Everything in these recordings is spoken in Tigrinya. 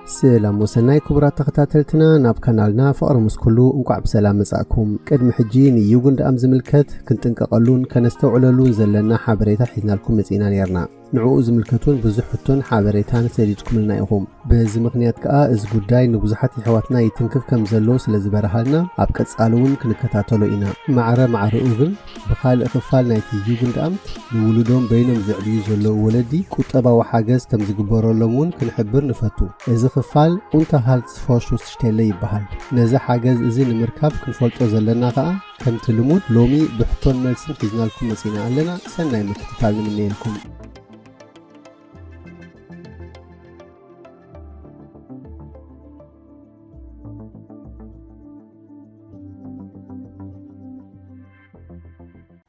سلام وسناي كبرات تختاتلتنا ناب كانالنا فقر مسكلو انقع بسلام مساكم قدم حجين يوغند أمز ملكت كنت انققلون كنستوعللون زلنا حابريتا حيثنا لكم مزينا نيرنا نعو زملكتون بزحتون حابريتان سيريجكم لنا يغوم بز مغنيات كأ از قداي نبزحات حواتنا يتنكف كم زلو سلزبرهالنا عبكت سألون كنكتاتلو إنا معرة أوغن بخال اخفال نايتي يوغند أمت نولدون بينهم زعليو زلو ولدي كتبا وحاجز كم زقبرو لمون كنحبر نفتو إذا خفال أنت هالت فاشوس تشتيلي بحال نزا حاجز إذن المركب كنفولتو زلنا غا كم تلمود لومي بحطون ملسن حيزنا لكم مسينا لنا سنة مكتتالنا منينكم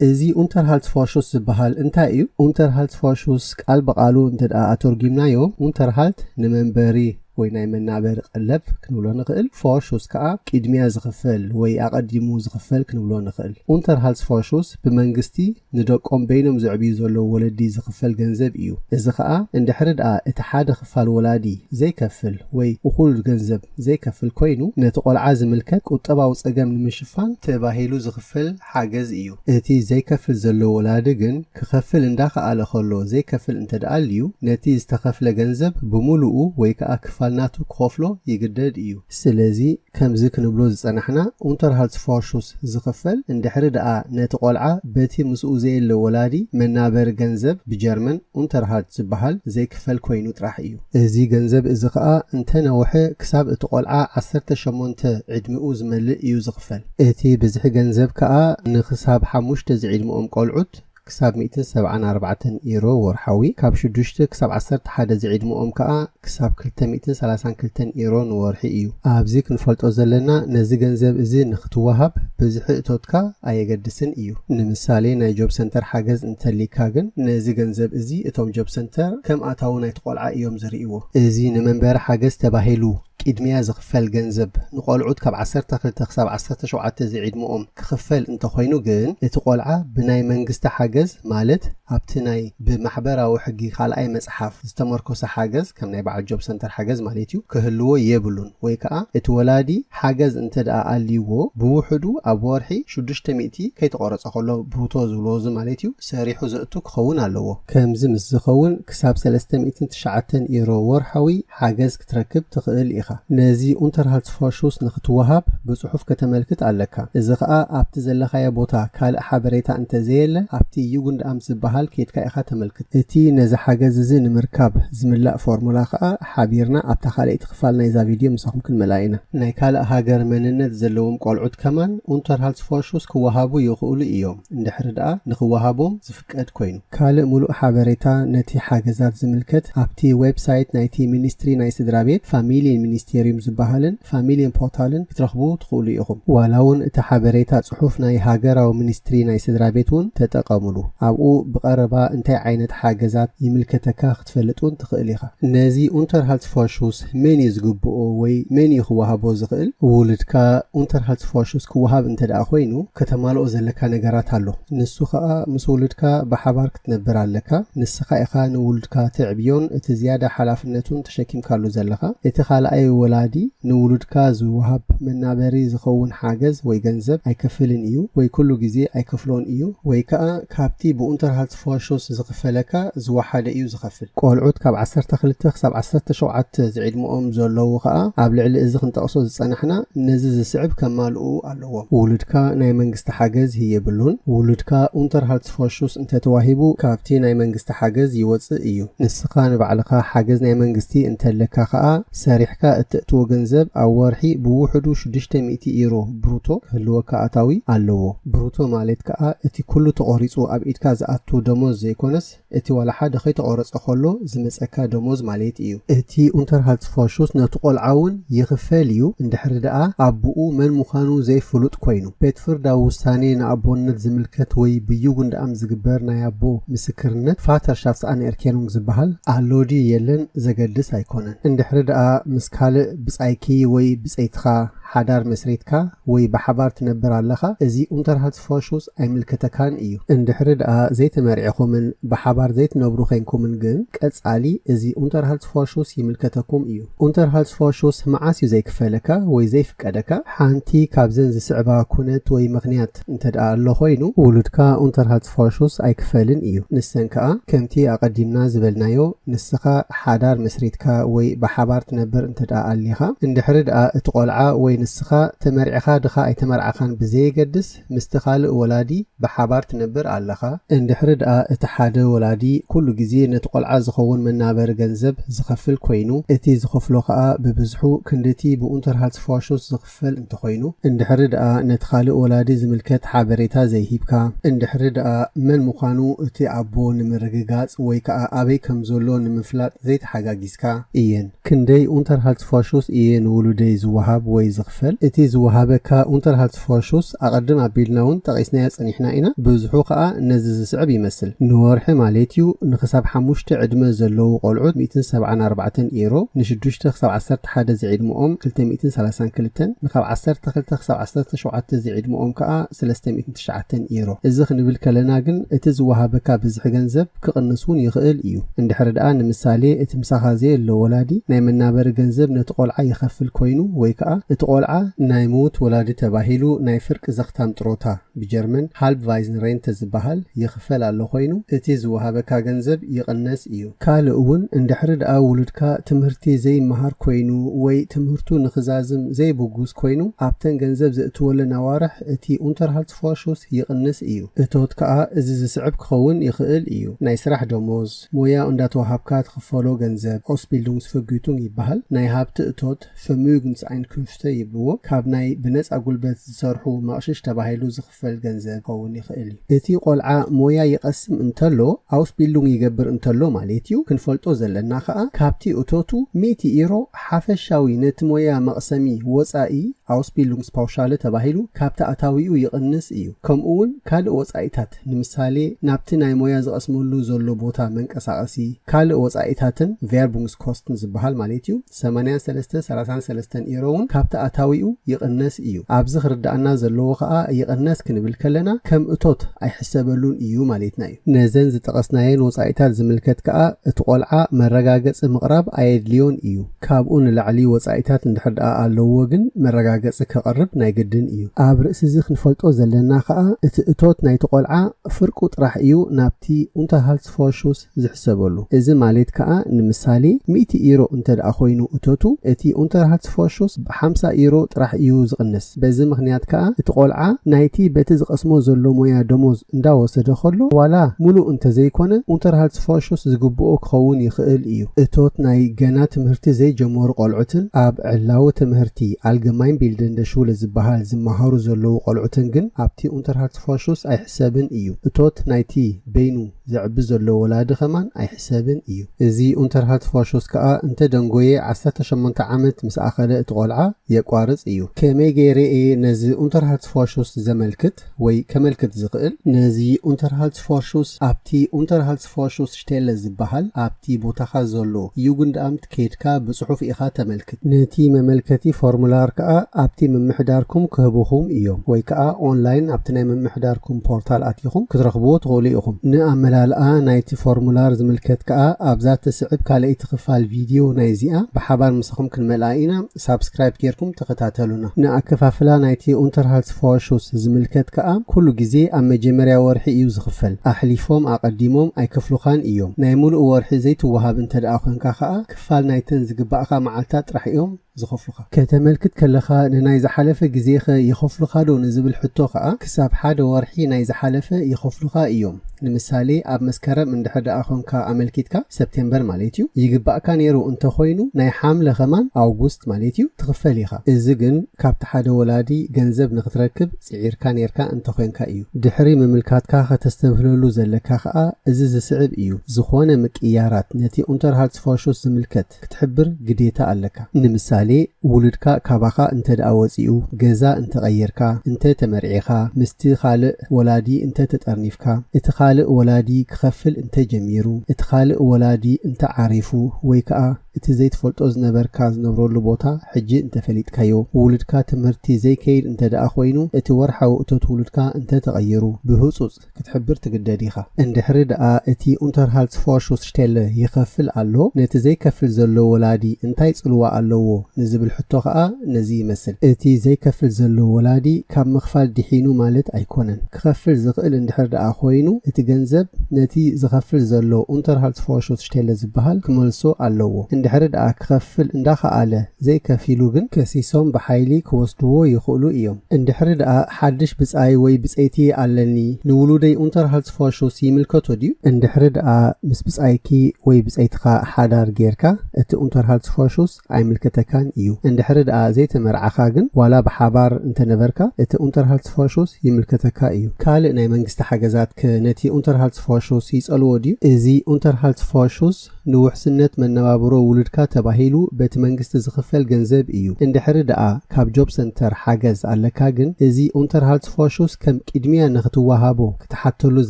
إذي unterhaltsvorschuss بحال انتايو unterhaltsvorschuss قال بقالو انت أترجمنايو unterhalt نمنبري ويناي منابر قلب كنولو نخل فورشوس كأ كيدميا زخفل وي أقدمو زخفل كنولو نخل unterhaltsvorschuss بمنجستي ندقوم بينهم زعبي زولو ولدي زخفل جنزب إيو إذا خا اندحرد اتحاد خفال ولادي زي كفل وي وخول جنزب زي كفل كوينو نتقول عازم الكك وطبع وصقام المشفان تباهيلو زخفل حاجز إيو اتي زي كفل زولو ولادقن كخفل انداخ على خلو زي كفل انت دقاليو نتي استخفل جنزب بمولو وي كأكفل فالناتو كوفلو يجدد إيو سلازي كم ذكر نبلوز صنحنا unterhaltsvorschuss زخفل اندحر دقا نتقولعا بتي مسؤو زي الولادي منابر جنزب بجرمن unterhalt زبحال زي كفل كوينو تراح إيو زي جنزب إزقا انت نوحي كساب اتقولعا 18 عدمئو زملئ إيو زخفل اتي بزح جنزب كا نخساب حموش تزعيد مؤم قولعوت كساب 174 يورو ورحوي كاب شدوشت كساب 11 زعيد مؤم كا كساب 232 يورو نورحي إيو أبزي كنفلتو زلنا نزي جنزب إزي نختوهب بزح اتوتكا أيقدسن إيو نمثالي ناي جوب سنتر حاجز انتلي كاغن نزي جنزب إزي اتوم جوب سنتر كم أتاونا يتقولع إيوم زريئوه إزي نمنبر حاجز تباهيلو إدميا زخفل جنزب نقول عود كب 10 تخسب 10 شوعات زعيد مؤم كخفل انت خوينو جن اتقولعا بناي منجست حاجز مالت هبتناي بمحبرة وحقي خالعي مصحف استمركوس حاجز كم ناي بعد جوب سنتر حاجز مالتيو كهلو يبلون ويكا اتولادي حاجز انت دقا اليو بوحدو ابورحي 600 كي تقرص خلو بروتو زلوز مالتيو سريحو زقتو كخون علوه كم زمز زخون كساب 309 يورو ورحوي حاجز كتركب تخيل إخا نازي unterhaltsvorschuss نختوهب بصحف كتملكت علىك إذا خا أبت زلخايا بوتا كال حبريتا أنت زيل أبتي يوغند أمس بحال كيت كأخا تملكت إتي نزا حاجة زين مركب زملاء فورمولا خا حبيرنا أبت خالي تخفالنا إذا فيديو مساهم كل ملاينا ناي كال هاجر مننت زلوم قولعود كمان unterhaltsvorschuss كوهابو يقولوا إيوم اندحرد نخوهابوم زفكت كوينو كال ملو حبريتا نتي حاجزات زملكت أبتي ويب سايت نايتي مينستري ناي سدرابيت فاميلي مينستيريوم زبهالن فاميليان بورتالن كترخبو تخولو إيغم ولون تحبريتا صحوف ناي هاجر أو مينستري ناي سدرابيتون تتقاملو أبقو بقربا انتي عينت حاجزات يملكتكا ختفلتون تخيليخا نازي unterhaltsvorschuss من يزقبو وي من يخوهابو زغل ولدكا unterhaltsvorschuss كوهاب انت دا خوينو كتمالو زلكا نگرات هالو نسو خا مسولدكا بحبار كتنبر عليكا نسخا إخا نولدكا تعبيون اتزيادة حلافنتون تشكيم كالو زلخا اتخال أي ولادي نولدك زوهب من نابري زخون حاجز ويجنزب أي كفلن إيو ويكلو جزء أي كفلون إيو ويكا كابتي بunterhaltsvorschuss زخفلك زوحد إيو زخفل قول عود كاب 10 تخلت خسب 10 شوعات زعيد مؤم زلو خا قبل على إذا أنت أصلا صنحنا نزز السعب كمالو علوه ولدك ناي منجست حاجز هي بلون ولدك unterhaltsvorschuss أنت تواهبو كابتي ناي منجست حاجز يوص إيو نسخان بعلقة حاجز ناي منجستي أنت لك خا سارحكا التأتو جنزب أو ورحي بوحدو 600 يورو بروتو هلو كأتاوي اللو بروتو مالت كأ اتي كله تقريصو أبعيد كازأتو دموز زيكونس اتي ولا حد خي تقرص أخلو زمسأكا دموز مالت إيو اتي unterhaltsvorschuss نتقول عون يغفاليو اندحر دقا أبوو من مخانو زي فلوت كوينو بيتفر داوستاني نأبونت زملكت وي بيوغند أم زقبرنا يابو مسكرنت فاتر شافس أن إركيانو زبهال أهلو دي يلن زقدس هيكونن اندحر دقا مسكال ካልእ ብጻይኪ ወይ ብጻይትኻ ሓዳር መስሪትካ ወይ ብሓባር ትነብር ኣለኻ እዚ ኡንተርሃልትስፎርሹስ ኣይምልከተካን እዩ እንድሕሪ ደኣ ዘይተመርዒኹምን ብሓባር ዘይትነብሩ ኮይንኩምን ግን ቀጻሊ እዚ ኡንተርሃልትስፎርሹስ ይምልከተኩም እዩ ኡንተርሃልትስፎርሹስ መዓስ እዩ ዘይክፈለካ ወይ ዘይፍቀደካ ሓንቲ ካብዘን ዝስዕባ ኩነት ወይ ምኽንያት እንተደኣ ኣሎ ኮይኑ ውሉድካ ኡንተርሃልትስፎርሹስ ኣይክፈልን እዩ ንሰን ከዓ ከምቲ ኣቀዲምና ዝበልናዮ ንስኻ ሓዳር መስሪትካ ወይ ብሓባር ትነብር እንተደኣ ኣሊኻ እንድሕሪ ደኣ እቲ ቆልዓ ወይ ንስኻ ተመርዒኻ ድኻ ኣይተመርዓኻን ብዘይገድስ ምስቲ ካልእ ወላዲ ብሓባር ትነብር ኣለኻ እንድሕሪ ደኣ እቲ ሓደ ወላዲ ኩሉ ግዜ ነቲ ቆልዓ ዝኸውን መናበሪ ገንዘብ ዝኸፍል ኮይኑ እቲ ዝኸፍሎ ከዓ ብብዝሑ ክንደቲ ብኡንተርሃልትስፎርሹስ ዝኽፈል እንተኾይኑ እንድሕሪ ደኣ ነቲ ካልእ ወላዲ ዝምልከት ሓበሬታ ዘይሂብካ እንድሕሪ ደኣ መን ምዃኑ እቲ ኣቦ ንምርግጋጽ ወይ ከዓ ኣበይ ከም ዘሎ ንምፍላጥ ዘይተሓጋጊዝካ እየን ክንደይ ኡንተርሃልትስፎርሹስ እየ ንውሉደይ ዝወሃብ ወይ ዝኽፈል እቲ ዝወሃበካ ኡንተርሃልትስፎርሹስ ኣቐድም ኣቢልና እውን ጠቒስናዮ ጸኒሕና ኢና ብዙሑ ከዓ ነዚ ዝስዕብ ይመስል ንወርሒ ማለት እዩ ንክሳብ 5 ዕድመ ዘለዉ ቆልዑት 174 ዩሮ ን6 ክሳብ 11 ዝዕድምኦም 232 ንኻብ 12 ክሳብ 17 ዝዕድምኦም ከዓ 309 ዩሮ እዚ ክንብል ከለና ግን እቲ ዝወሃበካ ብዙሕ ገንዘብ ክቕንሱን ይኽእል እዩ እንድሕሪ ደኣ ንምሳሌ እቲ ምሳኻ ዘየሎ ወላዲ ናይ መናበሪ ገንዘብ ነቲ ቆልዓ ይኸፍል ኮይኑ ወይ ከዓ እቲ ቆልዓ ናይ ሞት ወላዲ ተባሂሉ ናይ ፍርቂ ዘኽታም ጥሮታ ብጀርመን ሃልብቫይዝን ሬንተ ዝበሃል ይኽፈል ኣሎ ኮይኑ እቲ ዝወሃበካ ገንዘብ ይቕነስ እዩ ካልእ እውን እንድሕሪ ደኣ ውሉድካ ትምህርቲ ዘይመሃር ኮይኑ ወይ ትምህርቱ ንኽዛዝም ዘይብጉስ ኮይኑ ኣብተን ገንዘብ ዘእትወለን ኣዋርሕ እቲ ኡንተርሃልትስፎርሹስ ይቕንስ እዩ እቶት ከዓ እዚ ዝስዕብ ክኸውን ይኽእል እዩ ናይ ስራሕ ደሞዝ ሞያ እንዳተዋሃብካ ትኽፈሎ ገንዘብ ኦስቢልዱንግስፈጉቱንግ ይበሃል ናይ ሃብቲ እቶት ፈሙግንስአይንኩንፍተ ይብልዎ ካብ ናይ ብነፃ ጉልበት ዝሰርሑ መቕሽሽ ተባሂሉ ዝኽፈል ገንዘብ ክኸውን ይኽእል እዩ እቲ ቆልዓ ሞያ ይቐስም እንተሎ ኣውስቢልዱንግ ይገብር እንተሎ ማለት እዩ ክንፈልጦ ዘለና ከዓ ካብቲ እቶቱ 100 ዩሮ ሓፈሻዊ ነቲ ሞያ መቕሰሚ ወፃኢ ኣውስቢልዱንግስ ፓውሻለ ተባሂሉ ካብቲ ኣታዊኡ ይቕንስ እዩ ከምኡውን ካልእ ወፃኢታት ንምሳሌ ናብቲ ናይ ሞያ ዝቐስመሉ ዘሎ ቦታ መንቀሳቐሲ ካልእ ወፃኢታትን ቬርቡንግስ ኮስትን ዝበሃል ማለት እዩ 83 ዩሮ እውን ካብቲ ኣታዊኡ ይቕነስ እዩ ኣብዚ ክርዳእና ዘለዎ ከዓ ይቕነስ ክንብል ከለና ከም እቶት ኣይሕሰበሉን እዩ ማለትና እዩ ነዘን ዝጠቐስናየን ወፃኢታት ዝምልከት ከዓ እቲ ቆልዓ መረጋገፂ ምቕራብ ኣየድልዮን እዩ ካብኡ ንላዕሊ ወፃኢታት እንድሕር ደኣ ኣለዎ ግን መረጋገፂ ክቐርብ ናይ ግድን እዩ ኣብ ርእሲ እዚ ክንፈልጦ ዘለና ከዓ እቲ እቶት ናይቲ ቆልዓ ፍርቁ ጥራሕ እዩ ናብቲ ኡንተርሃልትስፎርሹስ ዝሕሰበሉ እዚ ማለት ከዓ ንምሳሌ 100 ዩሮ እንተደኣ ኮይኑ እቶቱ እቲ ኡንተርሃልትስፎርሹስ ብ50 ዩሮ ጥራሕ እዩ ዝቕንስ በዚ ምኽንያት ከዓ እቲ ቆልዓ ናይቲ በቲ ዝቐስሞ ዘሎ ሞያ ደሞዝ እንዳወሰደ ከሎ ዋላ ሙሉእ እንተዘይኮነ ኡንተርሃልትስፎርሹስ ዝግብኦ ክኸውን ይኽእል እዩ እቶት ናይ ገና ትምህርቲ ዘይጀመሩ ቆልዑትን ኣብ ዕላዊ ትምህርቲ ኣልገማይን ቢልደንደ ሹለ ዝበሃል ዝመሃሩ ዘለዉ ቆልዑትን ግን ኣብቲ ኡንተርሃልትስፎርሹስ ኣይሕሰብን እዩ እቶት ናይቲ በይኑ ዘዕቢ ዘሎ ወላዲ ኸማን ኣይሕሰብን እዩ እዚ ኡንተርሃልትስፎርሹስ ከዓ እንተ ደንጎየ 18 ዓመት ምስ ኣኸለ እቲ ቆልዓ የቋርጽ እዩ ከመይ ገይረ ነዚ ኡንተርሃልትስፎርሹስ ዘመልክት ወይ ከመልክት ዝኽእል ነዚ ኡንተርሃልትስፎርሹስ ኣብቲ ኡንተርሃልትስፎርሹስ ሽቴለ ዝበሃል ኣብቲ ቦታኻ ዘሎ ዩጉንድኣምት ከይድካ ብጽሑፍ ኢኻ ተመልክት ነቲ መመልከቲ ፎርሙላር ከዓ ኣብቲ መምሕዳርኩም ክህብኹም እዮም ወይ ከዓ ኦንላይን ኣብቲ ናይ መምሕዳርኩም ፖርታል ኣትይኹም ክትረኽብዎ ትኽእሉ ኢኹም ንኣመላልኣ ናይቲ ፎርሙላር ዝምልከት ከዓ ኣብዛ ተስዕብ ካልአይቲ ክፋል ቪድዮ ናይ እዚኣ ብሓባር ምስኹም ክንመልኣ ኢና ሳብስክራይብ ጌርኩም ተኸታተሉና ንኣከፋፍላ ናይቲ ኡንተርሃልትስፎርሹስ ዝምልከት ከዓ ኩሉ ግዜ ኣብ መጀመርያ ወርሒ እዩ ዝኽፈል ኣሕሊፎም ኣቐዲሞም ኣይከፍሉኻን እዮም ናይ ሙሉእ ወርሒ ዘይትወሃብ እንተደኣ ኮንካ ከዓ ክፋል ናይተን ዝግባእኻ መዓልታት ጥራሕ እዮም ዝኸፍሉኻ ከተመልክት ከለኻ ንናይ ዝሓለፈ ግዜኸ ይኸፍሉኻ ዶ ንዝብል ሕቶ ከዓ ክሳብ ሓደ ወርሒ ናይ ዝሓለፈ ይኸፍሉኻ እዮም ንምሳሌ ኣብ መስከረም እንድሕር ደኣ ኮንካ ኣመልኪትካ ሰፕቴምበር ማለት እዩ ይግባእካ ነይሩ እንተኾይኑ ናይ ሓምለ ኸማን ኣውጉስት ማለት እዩ ትኽፈል ኢኻ እዚ ግን ካብቲ ሓደ ወላዲ ገንዘብ ንኽትረክብ ጽዒርካ ነርካ እንተኾንካ እዩ ድሕሪ ምምልካትካ ከተስተብህለሉ ዘለካ ከዓ እዚ ዝስዕብ እዩ ዝኾነ ምቅያራት ነቲ ኡንተርሃልትስፎርሹስ ዝምልከት ክትሕብር ግዴታ ኣለካ ንምሳሌ ምሳሌ ውልድካ ካባኻ እንተ ደኣ ወፂኡ ገዛ እንተ ቀየርካ እንተ ተመርዒኻ ምስቲ ካልእ ወላዲ እንተ ተጠርኒፍካ እቲ ካልእ ወላዲ ክኸፍል እንተ ጀሚሩ እቲ ካልእ ወላዲ እንተ ዓሪፉ ወይ ከዓ እቲ ዘይትፈልጦ ዝነበርካ ዝነብረሉ ቦታ ሕጂ እንተ ፈሊጥካዮ ውልድካ ትምህርቲ ዘይከይድ እንተ ደኣ ኮይኑ እቲ ወርሓዊ እቶት ውልድካ እንተ ተቐይሩ ብህፁፅ ክትሕብር ትግደድ ኢኻ እንድሕሪ ደኣ እቲ unterhaltsvorschussstelle ይኸፍል ኣሎ ነቲ ዘይከፍል ዘሎ ወላዲ እንታይ ጽልዋ ኣለዎ ንዝብል ሕቶ ከዓ ነዚ ይመስል እቲ ዘይከፍል ዘሎ ወላዲ ካብ ምኽፋል ድሒኑ ማለት ኣይኮነን ክኸፍል ዝኽእል እንድሕሪ ደኣ ኮይኑ እቲ ገንዘብ ነቲ ዝኸፍል ዘሎ unterhaltsvorschussstelle ዝበሃል ክመልሶ ኣለዎ እንድሕሪ ደኣ ክኸፍል እንዳኸኣለ ዘይከፊሉ ግን ከሲሶም ብሓይሊ ክወስድዎ ይኽእሉ እዮም እንድሕሪ ደኣ ሓድሽ ብጻይ ወይ ብጸይቲ ኣለኒ ንውሉደይ unterhaltsvorschuss ይምልከቶ ድዩ እንድሕሪ ደኣ ምስ ብጻይኪ ወይ ብጸይትኻ ሓዳር ጌርካ እቲ unterhaltsvorschuss ኣይምልከተካን እዩ እንድሕሪ ደኣ ዘይተመርዓኻ ግን ዋላ ብሓባር እንተነበርካ እቲ unterhaltsvorschuss ይምልከተካ እዩ ካልእ ናይ መንግስቲ ሓገዛት ነቲ unterhaltsvorschuss ይጸልዎ ድዩ እዚ unterhaltsvorschuss ንውሕስነት መነባብሮ ውልድካ ተባሂሉ በቲ መንግስቲ ዝኽፈል ገንዘብ እዩ እንድሕሪ ደኣ ካብ ጆብ ሰንተር ሓገዝ ኣለካ ግን እዚ unterhaltsvorschuss ከም ቅድሚያ ንኽትወሃቦ ክትሓተሉ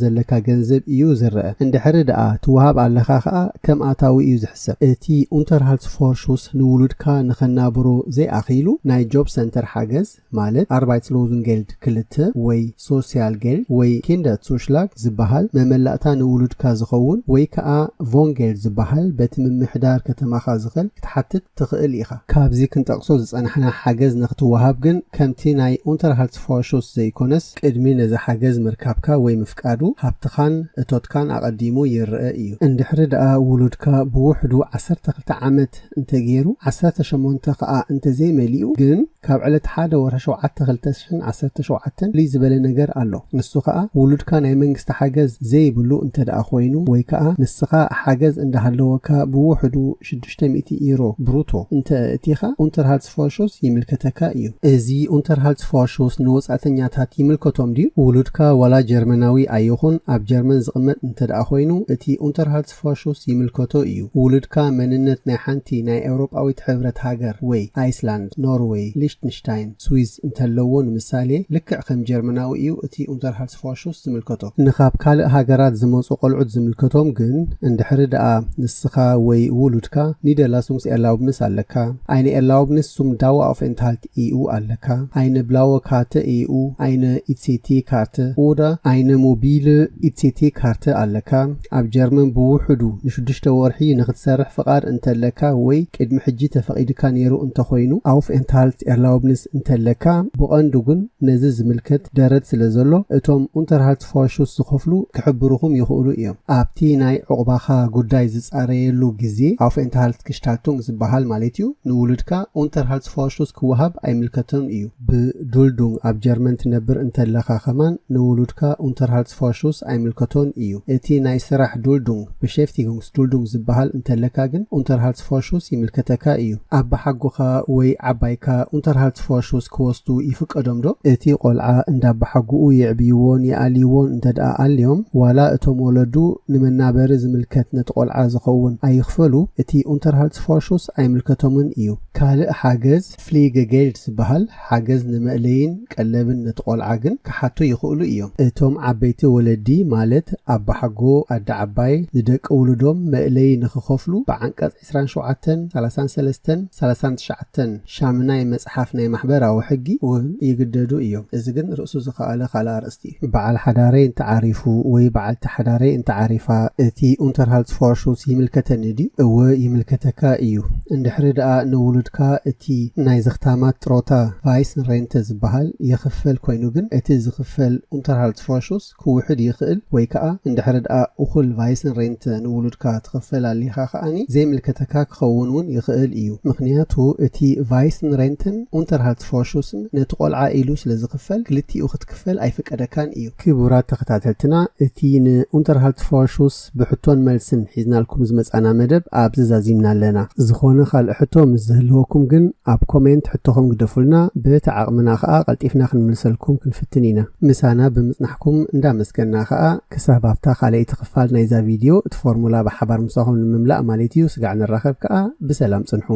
ዘለካ ገንዘብ እዩ ዝርአ እንድሕሪ ደኣ ትወሃብ ኣለካ ከዓ ከም ኣታዊ እዩ ዝሕሰብ እቲ unterhaltsvorschuss ንውልድካ ንኸናብሮ ዘይኣኺሉ ናይ ጆብ ሰንተር ሓገዝ ማለት Arbeitslosengeld 2 ወይ Sozialgeld ወይ Kinderzuschlag ዝበሃል መመላእታ ንውልድካ ዝኸውን ወይ ከዓ Wohngeld ዝበሃል በቲ ምምሕዳር ከተማኻ ዝኽእል ክትሓትት ትኽእል ኢኻ ካብዚ ክንጠቕሶ ዝጸናሕና ሓገዝ ንኽትወሃብ ግን ከምቲ ናይ unterhaltsvorschuss ዘይኮነስ ቅድሚ ነዚ ሓገዝ ምርካብካ ወይ ምፍቃዱ ሃብትኻን እቶትካን ኣቐዲሙ ይርአ እዩ እንድሕሪ ደኣ ውሉድካ ብውሕዱ 12 ዓመት እንተገይሩ 18 ከዓ እንተዘይመሊኡ ግን ካብ ዕለት 1 ወርሒ 7 2017 ልይ ዝበለ ነገር ኣሎ ንሱ ከዓ ውሉድካ ናይ መንግስቲ ሓገዝ ዘይብሉ እንተ ደኣ ኮይኑ ወይ ከዓ ንስኻ ሓገዝ እንዳሃለወካ ብውሕዱ 600 ዩሮ ብሩቶ እንተ እቲኻ unterhaltsvorschuss ይምልከተካ እዩ እዚ unterhaltsvorschuss ንወጻእተኛታት ይምልከቶም ድዩ ውሉድካ ዋላ ጀርመናዊ ኣይኹን ኣብ ጀርመን ዝቕመጥ እንተ ደኣ ኮይኑ እቲ unterhaltsvorschuss ይምልከቶ እዩ ውሉድካ መንነት ናይ ሓንቲ ናይ ኤውሮጳዊት ሕብረት ሃገር ወይ ኣይስላንድ ኖርዌይ ሊችተንሽታይን ስዊዝ እንተለዎ ንምሳሌ ልክዕ ከም ጀርመናዊ እዩ እቲ unterhaltsvorschuss ዝምልከቶ ንኻብ ካልእ ሃገራት ዝመፁ ቆልዑት ዝምልከቶም ግን እንድሕሪ ደኣ ንስኻ ወይ ውሉድካ Niederlassungs Erlaubnis ኣለካ eine Erlaubnis zum Daueraufenthalt EU ኣለካ eine blaue Karte EU eine ICT Karte oder eine mobile ICT Karte ኣለካ ኣብ ጀርመን ብውሕዱ ን6 ወርሒ ንኽትሰርሕ ፍቃድ እንተለካ ወይ ቅድሚ ሕጂ ተፈቂድካ ነይሩ እንተኮይኑ Aufenthalt Erlaubnis እንተለካ ብቐንዱ ግን ነዚ ዝምልከት ደረት ስለዘሎ እቶም unterhaltsvorschuss ዝኸፍሉ ክሕብሩኹም ይኽእሉ እዮም ኣብቲ ናይ ዕቑባኻ ጉዳይ ዝጻረየሉ ግዜ Aufenthalt Gestaltung ዝበሃል ማለት እዩ ንውሉድካ unterhaltsvorschuss ክወሃብ ኣይምልከተን እዩ ብዱልዱንግ ኣብ ጀርመን ትነብር እንተለኻ ኸማን ንውሉድካ unterhaltsvorschuss ኣይምልከቶን እዩ እቲ ናይ ስራሕ ዱልዱንግ Beschäftigungsduldung ዝበሃል እንተለካ ግን unterhaltsvorschuss ይምልከተካ እዩ ኣብ ሓጉኻ ወይ ዓባይካ unterhaltsvorschuss ክወስዱ ይፍቀዶም ዶ እቲ ቆልዓ እንዳባሓጉኡ ይዕብይዎን ይኣልይዎን እንተደኣ ኣልዮም ዋላ እቶም ወለዱ ንመናበሪ ዝምልከት ነቲ ቆልዓ ዝኸውን ኣይኽፈሉ እቲ unterhaltsvorschuss ኣይምልከቶምን እዩ ካልእ ሓገዝ Pflegegeld ዝበሃል ሓገዝ ንመእለይን ቀለብን ነቲ ቆልዓ ግን ክሓቱ ይኽእሉ እዮም እቶም ዓበይቲ ወለዲ ማለት ኣባሓጎ ኣዳ ዓባይ ዝደቂ ውሉዶም መእለይ ንኽኸፍሉ ብዓንቀጽ 27 33 39 ሻምናይ መጽሓፍ ናይ ማሕበራዊ ሕጊ እውን ይግደዱ እዮም እዚ ግን ርእሱ ዝኸኣለ ካልእ ኣርእስቲ በዓል ሓዳረይ እንተዓሪፉ ወይ በዓልቲ ሓዳረይ እንተዓሪፋ እቲ unterhaltsvorschuss ይምልከተኒ ድዩ እወ ይምልከተካ እዩ እንድሕሪ ደኣ ንውሉድካ እቲ ናይ ዝኽታማት ጥሮታ ቫይስንሬንተ ዝበሃል ይኽፈል ኮይኑ ግን እቲ ዝኽፈል unterhaltsvorschuss ክውሕድ ይኽእል ወይ ከዓ እንድሕሪ ደኣ እኹል ቫይስንሬንተ ንውሉድካ ትኽፈል ኣሊኻ ከኣኒ ዘይምልከተካ ክኸውን እውን ይኽእል እዩ ምክንያቱ እቲ ቫይስንሬንተን unterhaltsvorschussen ነቲ ቆልዓ ኢሉ ስለ ዝኽፈል ክልቲኡ ክትክፈል ኣይፍቀደካን እዩ ክቡራት ተኸታተልትና እቲ ንunterhaltsvorschuss ብሕቶን መልስን ሒዝናልኩም ዝመጻና መደብ ኣብ ዝዛዚምና ኣለና ዝኾነ ካልእ ሕቶ ምስ ዝህልወኩም ግን ኣብ ኮሜንት ሕቶኹም ግደፉልና በቲ ዓቕምና ከዓ ቀልጢፍና ክንምልሰልኩም ክንፍትን ኢና ምሳና ብምጽናሕኩም እንዳመስገንና ከዓ ክሳብ ኣብታ ካልኣይቲ ክፋል ናይዛ ቪድዮ እቲ ፎርሙላ ብሓባር ምሳኹም ንምምላእ ማለት እዩ ስጋዕ ንራኸብ ከዓ ብሰላም ጽንሑ